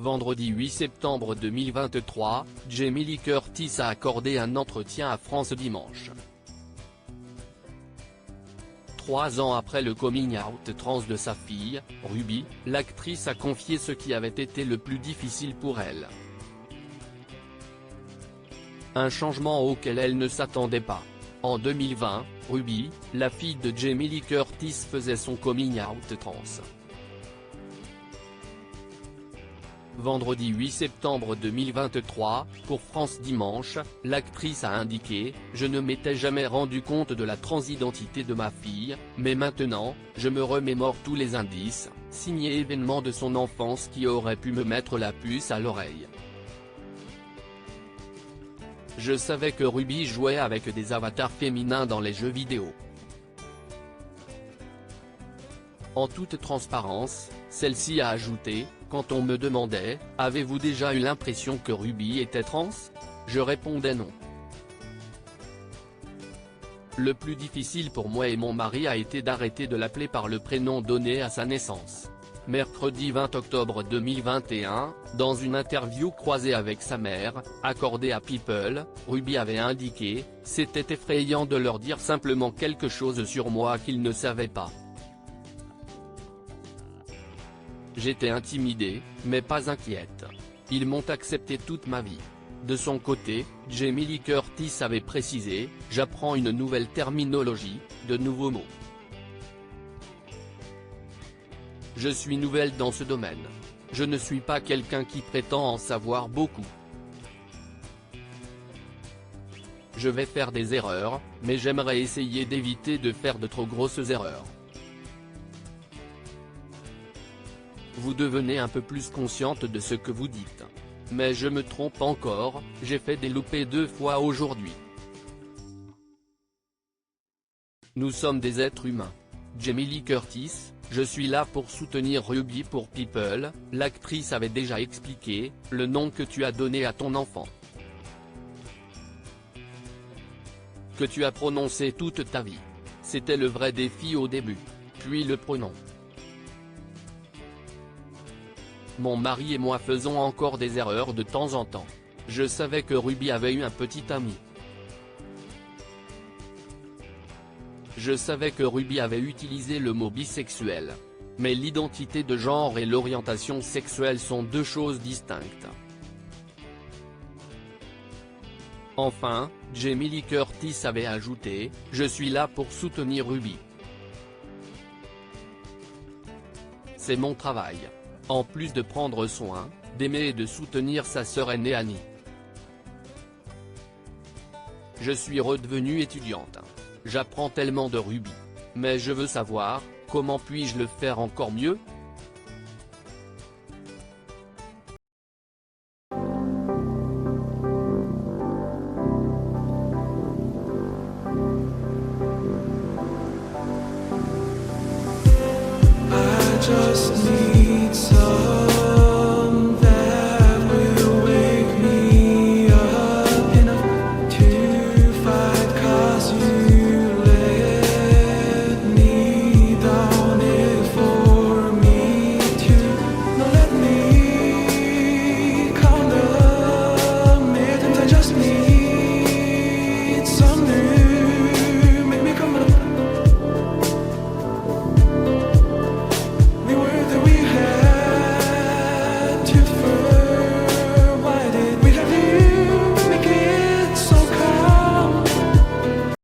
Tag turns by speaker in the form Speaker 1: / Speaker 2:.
Speaker 1: Vendredi 8 septembre 2023, Jamie Lee Curtis a accordé un entretien à France Dimanche. 3 ans après le coming out trans de sa fille, Ruby, l'actrice a confié ce qui avait été le plus difficile pour elle. Un changement auquel elle ne s'attendait pas. En 2020, Ruby, la fille de Jamie Lee Curtis faisait son coming out trans. Vendredi 8 septembre 2023, pour France Dimanche, l'actrice a indiqué « Je ne m'étais jamais rendu compte de la transidentité de ma fille, mais maintenant, je me remémore tous les indices, signé événements de son enfance qui auraient pu me mettre la puce à l'oreille. Je savais que Ruby jouait avec des avatars féminins dans les jeux vidéo. En toute transparence, celle-ci a ajouté, quand on me demandait « Avez-vous déjà eu l'impression que Ruby était trans ?», je répondais non. Le plus difficile pour moi et mon mari a été d'arrêter de l'appeler par le prénom donné à sa naissance. Mercredi 20 octobre 2021, dans une interview croisée avec sa mère, accordée à People, Ruby avait indiqué « C'était effrayant de leur dire simplement quelque chose sur moi qu'ils ne savaient pas. J'étais intimidée, mais pas inquiète. Ils m'ont accepté toute ma vie. » De son côté, Jamie Lee Curtis avait précisé « J'apprends une nouvelle terminologie, de nouveaux mots. Je suis nouvelle dans ce domaine. Je ne suis pas quelqu'un qui prétend en savoir beaucoup. Je vais faire des erreurs, mais j'aimerais essayer d'éviter de faire de trop grosses erreurs. Vous devenez un peu plus consciente de ce que vous dites. Mais je me trompe encore, j'ai fait des loupés 2 fois aujourd'hui. Nous sommes des êtres humains. Jamie Lee Curtis, je suis là pour soutenir Ruby pour People, l'actrice avait déjà expliqué, le nom que tu as donné à ton enfant. Que tu as prononcé toute ta vie. C'était le vrai défi au début. Puis le pronom. Mon mari et moi faisons encore des erreurs de temps en temps. Je savais que Ruby avait eu un petit ami. Je savais que Ruby avait utilisé le mot bisexuel. Mais l'identité de genre et l'orientation sexuelle sont 2 choses distinctes. Enfin, Jamie Lee Curtis avait ajouté « Je suis là pour soutenir Ruby. C'est mon travail. En plus de prendre soin, d'aimer et de soutenir sa sœur aînée Annie. Je suis redevenue étudiante. J'apprends tellement de Ruby. Mais je veux savoir, comment puis-je le faire encore mieux ? »
Speaker 2: I just need